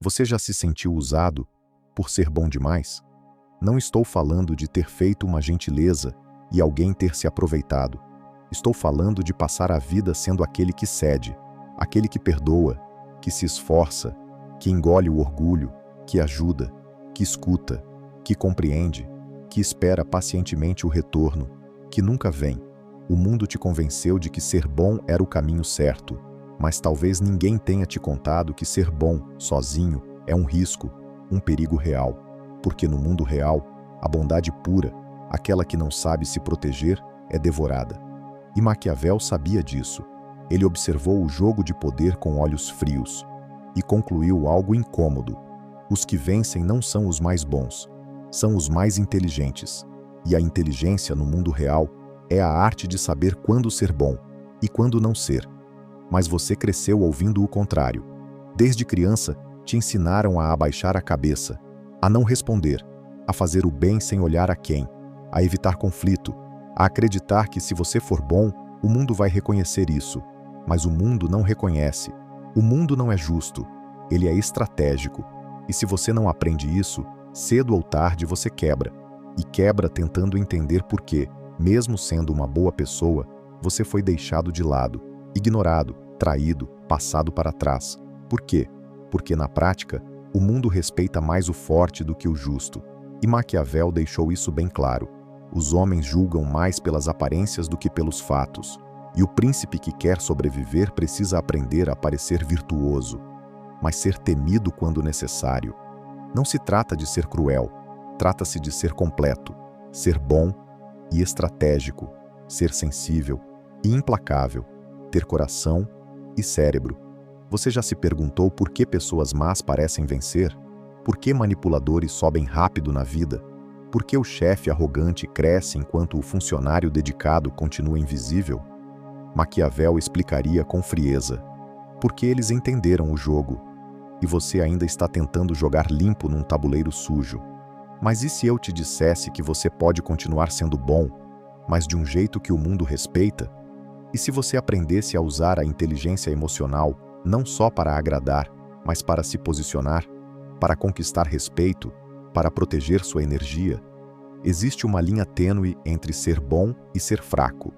Você já se sentiu usado por ser bom demais? Não estou falando de ter feito uma gentileza e alguém ter se aproveitado. Estou falando de passar a vida sendo aquele que cede, aquele que perdoa, que se esforça, que engole o orgulho, que ajuda, que escuta, que compreende, que espera pacientemente o retorno, que nunca vem. O mundo te convenceu de que ser bom era o caminho certo, mas talvez ninguém tenha te contado que ser bom, sozinho, é um risco, um perigo real. Porque no mundo real, a bondade pura, aquela que não sabe se proteger, é devorada. E Maquiavel sabia disso. Ele observou o jogo de poder com olhos frios e concluiu algo incômodo. Os que vencem não são os mais bons, são os mais inteligentes. E a inteligência no mundo real é a arte de saber quando ser bom e quando não ser. Mas você cresceu ouvindo o contrário. Desde criança, te ensinaram a abaixar a cabeça, a não responder, a fazer o bem sem olhar a quem, a evitar conflito, a acreditar que se você for bom, o mundo vai reconhecer isso. Mas o mundo não reconhece. O mundo não é justo. Ele é estratégico. E se você não aprende isso, cedo ou tarde você quebra. E quebra tentando entender por que, mesmo sendo uma boa pessoa, você foi deixado de lado, ignorado, traído, passado para trás. Por quê? Porque na prática, o mundo respeita mais o forte do que o justo. E Maquiavel deixou isso bem claro. Os homens julgam mais pelas aparências do que pelos fatos. E o príncipe que quer sobreviver precisa aprender a parecer virtuoso, mas ser temido quando necessário. Não se trata de ser cruel, trata-se de ser completo, ser bom e estratégico, ser sensível e implacável, ter coração e cérebro. Você já se perguntou por que pessoas más parecem vencer? Por que manipuladores sobem rápido na vida? Por que o chefe arrogante cresce enquanto o funcionário dedicado continua invisível? Maquiavel explicaria com frieza. Porque eles entenderam o jogo. E você ainda está tentando jogar limpo num tabuleiro sujo. Mas e se eu te dissesse que você pode continuar sendo bom, mas de um jeito que o mundo respeita? E se você aprendesse a usar a inteligência emocional não só para agradar, mas para se posicionar, para conquistar respeito, para proteger sua energia? Existe uma linha tênue entre ser bom e ser fraco.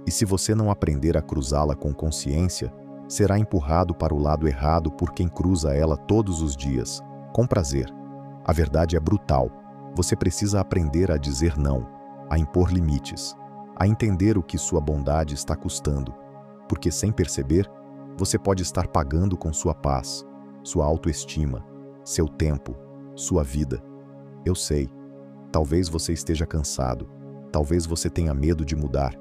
E se você não aprender a cruzá-la com consciência, será empurrado para o lado errado por quem cruza ela todos os dias, com prazer. A verdade é brutal. Você precisa aprender a dizer não, a impor limites, a entender o que sua bondade está custando. Porque sem perceber, você pode estar pagando com sua paz, sua autoestima, seu tempo, sua vida. Eu sei. Talvez você esteja cansado. Talvez você tenha medo de mudar.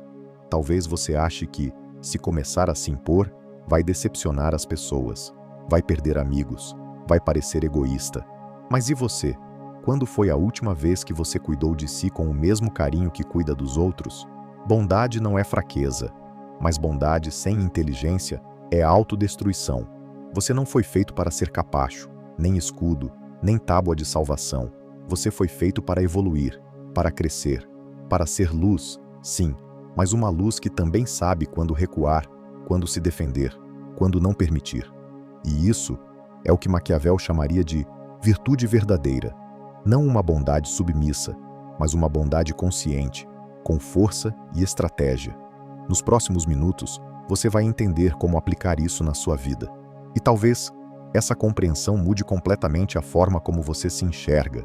Talvez você ache que, se começar a se impor, vai decepcionar as pessoas, vai perder amigos, vai parecer egoísta. Mas e você? Quando foi a última vez que você cuidou de si com o mesmo carinho que cuida dos outros? Bondade não é fraqueza, mas bondade sem inteligência é autodestruição. Você não foi feito para ser capacho, nem escudo, nem tábua de salvação. Você foi feito para evoluir, para crescer, para ser luz, sim, mas uma luz que também sabe quando recuar, quando se defender, quando não permitir. E isso é o que Maquiavel chamaria de virtude verdadeira. Não uma bondade submissa, mas uma bondade consciente, com força e estratégia. Nos próximos minutos, você vai entender como aplicar isso na sua vida. E talvez essa compreensão mude completamente a forma como você se enxerga,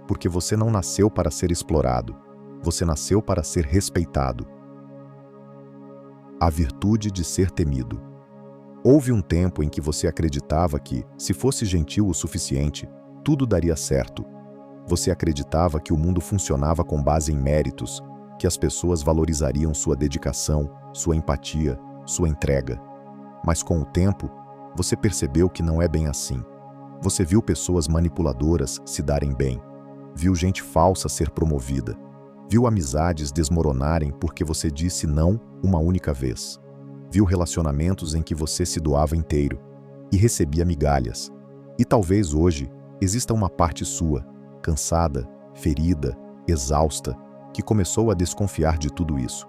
porque você não nasceu para ser explorado, você nasceu para ser respeitado. A virtude de ser temido. Houve um tempo em que você acreditava que, se fosse gentil o suficiente, tudo daria certo. Você acreditava que o mundo funcionava com base em méritos, que as pessoas valorizariam sua dedicação, sua empatia, sua entrega. Mas com o tempo, você percebeu que não é bem assim. Você viu pessoas manipuladoras se darem bem. Viu gente falsa ser promovida. Viu amizades desmoronarem porque você disse não uma única vez. Viu relacionamentos em que você se doava inteiro e recebia migalhas. E talvez hoje exista uma parte sua, cansada, ferida, exausta, que começou a desconfiar de tudo isso.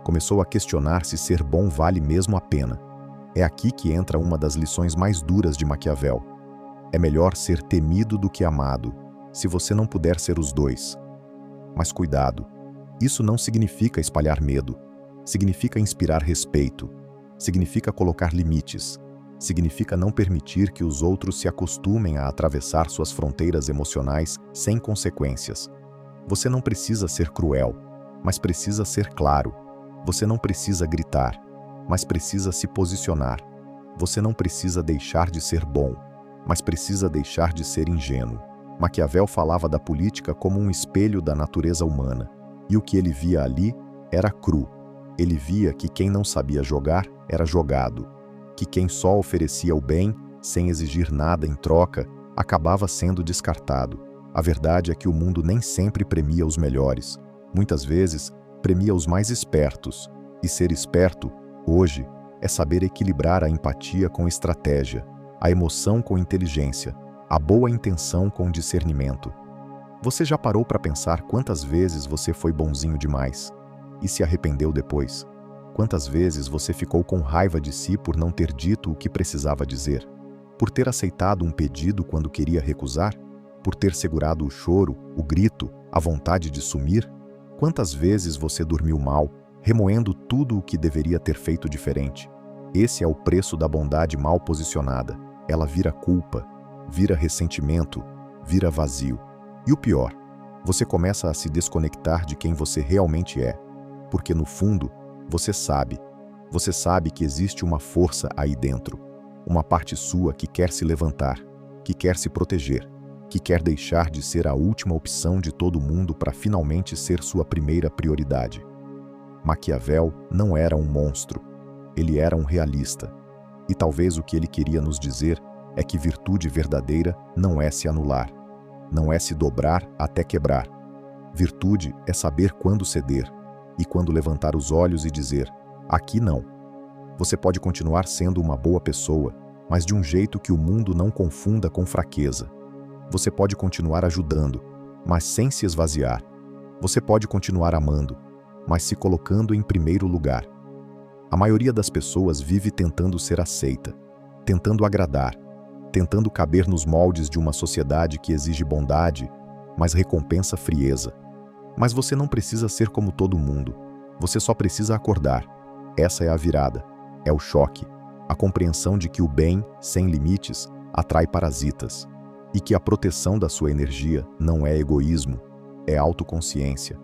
Começou a questionar se ser bom vale mesmo a pena. É aqui que entra uma das lições mais duras de Maquiavel. É melhor ser temido do que amado, se você não puder ser os dois. Mas cuidado, isso não significa espalhar medo. Significa inspirar respeito. Significa colocar limites. Significa não permitir que os outros se acostumem a atravessar suas fronteiras emocionais sem consequências. Você não precisa ser cruel, mas precisa ser claro. Você não precisa gritar, mas precisa se posicionar. Você não precisa deixar de ser bom, mas precisa deixar de ser ingênuo. Maquiavel falava da política como um espelho da natureza humana, e o que ele via ali era cru. Ele via que quem não sabia jogar era jogado, que quem só oferecia o bem, sem exigir nada em troca, acabava sendo descartado. A verdade é que o mundo nem sempre premia os melhores. Muitas vezes, premia os mais espertos. E ser esperto, hoje, é saber equilibrar a empatia com estratégia, a emoção com inteligência, a boa intenção com discernimento. Você já parou para pensar quantas vezes você foi bonzinho demais e se arrependeu depois? Quantas vezes você ficou com raiva de si por não ter dito o que precisava dizer? Por ter aceitado um pedido quando queria recusar? Por ter segurado o choro, o grito, a vontade de sumir? Quantas vezes você dormiu mal, remoendo tudo o que deveria ter feito diferente? Esse é o preço da bondade mal posicionada. Ela vira culpa, vira ressentimento, vira vazio. E o pior, você começa a se desconectar de quem você realmente é, porque no fundo, você sabe que existe uma força aí dentro, uma parte sua que quer se levantar, que quer se proteger, que quer deixar de ser a última opção de todo mundo para finalmente ser sua primeira prioridade. Maquiavel não era um monstro, ele era um realista. E talvez o que ele queria nos dizer é que virtude verdadeira não é se anular, não é se dobrar até quebrar. Virtude é saber quando ceder e quando levantar os olhos e dizer, aqui não. Você pode continuar sendo uma boa pessoa, mas de um jeito que o mundo não confunda com fraqueza. Você pode continuar ajudando, mas sem se esvaziar. Você pode continuar amando, mas se colocando em primeiro lugar. A maioria das pessoas vive tentando ser aceita, tentando agradar, tentando caber nos moldes de uma sociedade que exige bondade, mas recompensa frieza. Mas você não precisa ser como todo mundo. Você só precisa acordar. Essa é a virada. É o choque. A compreensão de que o bem, sem limites, atrai parasitas. E que a proteção da sua energia não é egoísmo, é autoconsciência.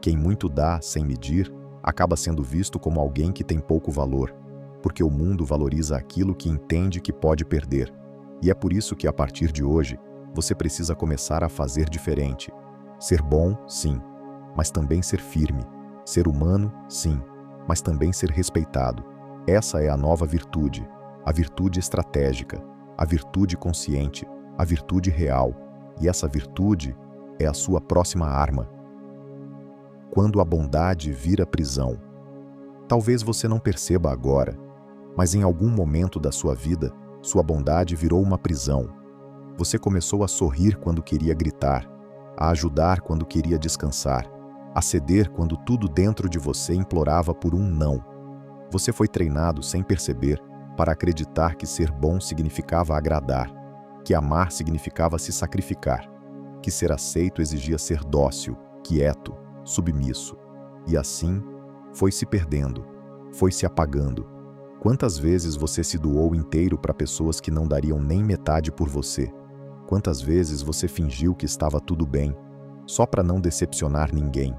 Quem muito dá sem medir, acaba sendo visto como alguém que tem pouco valor, porque o mundo valoriza aquilo que entende que pode perder. E é por isso que, a partir de hoje, você precisa começar a fazer diferente. Ser bom, sim, mas também ser firme. Ser humano, sim, mas também ser respeitado. Essa é a nova virtude, a virtude estratégica, a virtude consciente, a virtude real. E essa virtude é a sua próxima arma. Quando a bondade vira prisão. Talvez você não perceba agora, mas em algum momento da sua vida, sua bondade virou uma prisão. Você começou a sorrir quando queria gritar, a ajudar quando queria descansar, a ceder quando tudo dentro de você implorava por um não. Você foi treinado sem perceber para acreditar que ser bom significava agradar, que amar significava se sacrificar, que ser aceito exigia ser dócil, quieto, submisso. E assim, foi se perdendo, foi se apagando. Quantas vezes você se doou inteiro para pessoas que não dariam nem metade por você? Quantas vezes você fingiu que estava tudo bem, só para não decepcionar ninguém?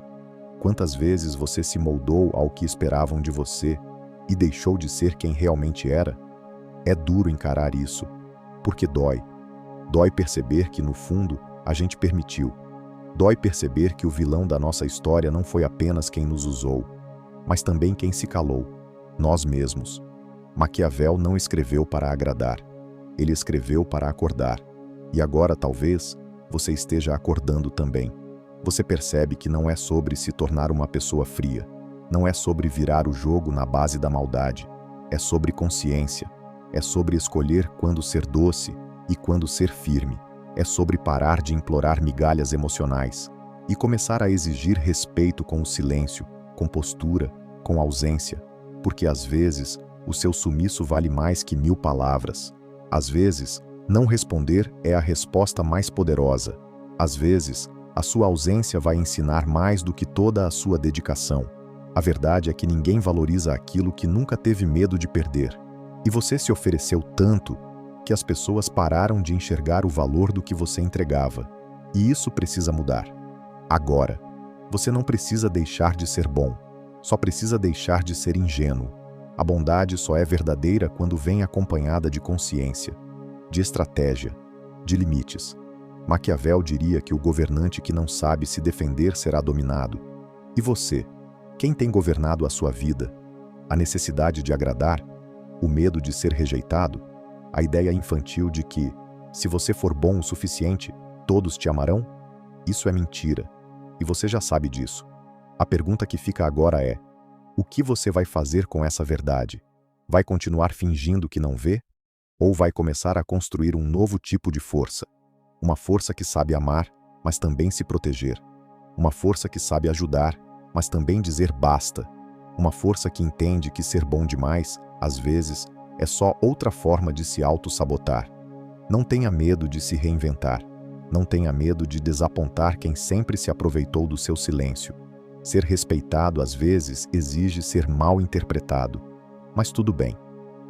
Quantas vezes você se moldou ao que esperavam de você e deixou de ser quem realmente era? É duro encarar isso, porque dói. Dói perceber que, no fundo, a gente permitiu. Dói perceber que o vilão da nossa história não foi apenas quem nos usou, mas também quem se calou, nós mesmos. Maquiavel não escreveu para agradar, ele escreveu para acordar. E agora, talvez, você esteja acordando também. Você percebe que não é sobre se tornar uma pessoa fria, não é sobre virar o jogo na base da maldade, é sobre consciência, é sobre escolher quando ser doce e quando ser firme. É sobre parar de implorar migalhas emocionais e começar a exigir respeito com o silêncio, com postura, com ausência, porque às vezes o seu sumiço vale mais que 1000 palavras. Às vezes, Não responder é a resposta mais poderosa. Às vezes, a sua ausência vai ensinar mais do que toda a sua dedicação. A verdade é que ninguém valoriza aquilo que nunca teve medo de perder. E você se ofereceu tanto que as pessoas pararam de enxergar o valor do que você entregava. E isso precisa mudar. Agora, você não precisa deixar de ser bom, só precisa deixar de ser ingênuo. A bondade só é verdadeira quando vem acompanhada de consciência, de estratégia, de limites. Maquiavel diria que o governante que não sabe se defender será dominado. E você? Quem tem governado a sua vida? A necessidade de agradar? O medo de ser rejeitado? A ideia infantil de que, se você for bom o suficiente, todos te amarão? Isso é mentira. E você já sabe disso. A pergunta que fica agora é: o que você vai fazer com essa verdade? Vai continuar fingindo que não vê? Ou vai começar a construir um novo tipo de força? Uma força que sabe amar, mas também se proteger. Uma força que sabe ajudar, mas também dizer basta. Uma força que entende que ser bom demais, às vezes, é só outra forma de se auto-sabotar. Não tenha medo de se reinventar. Não tenha medo de desapontar quem sempre se aproveitou do seu silêncio. Ser respeitado, às vezes, exige ser mal interpretado. Mas tudo bem.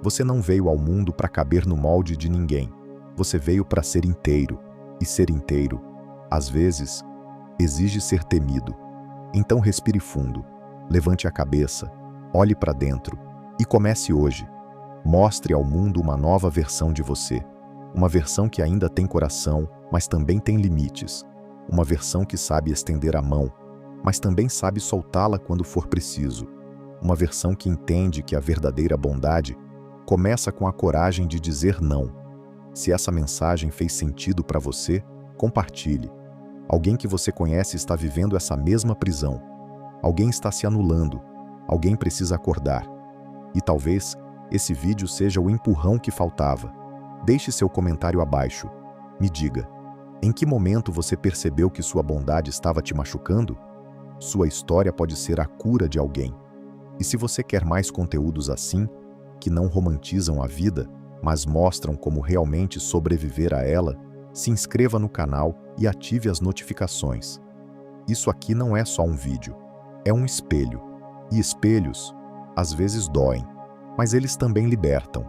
Você não veio ao mundo para caber no molde de ninguém. Você veio para ser inteiro. E ser inteiro, às vezes, exige ser temido. Então respire fundo, levante a cabeça, olhe para dentro e comece hoje. Mostre ao mundo uma nova versão de você. Uma versão que ainda tem coração, mas também tem limites. Uma versão que sabe estender a mão, mas também sabe soltá-la quando for preciso. Uma versão que entende que a verdadeira bondade começa com a coragem de dizer não. Se essa mensagem fez sentido para você, compartilhe. Alguém que você conhece está vivendo essa mesma prisão. Alguém está se anulando. Alguém precisa acordar. E talvez esse vídeo seja o empurrão que faltava. Deixe seu comentário abaixo. Me diga, em que momento você percebeu que sua bondade estava te machucando? Sua história pode ser a cura de alguém. E se você quer mais conteúdos assim, que não romantizam a vida, mas mostram como realmente sobreviver a ela, se inscreva no canal e ative as notificações. Isso aqui não é só um vídeo, é um espelho. E espelhos, às vezes doem, mas eles também libertam.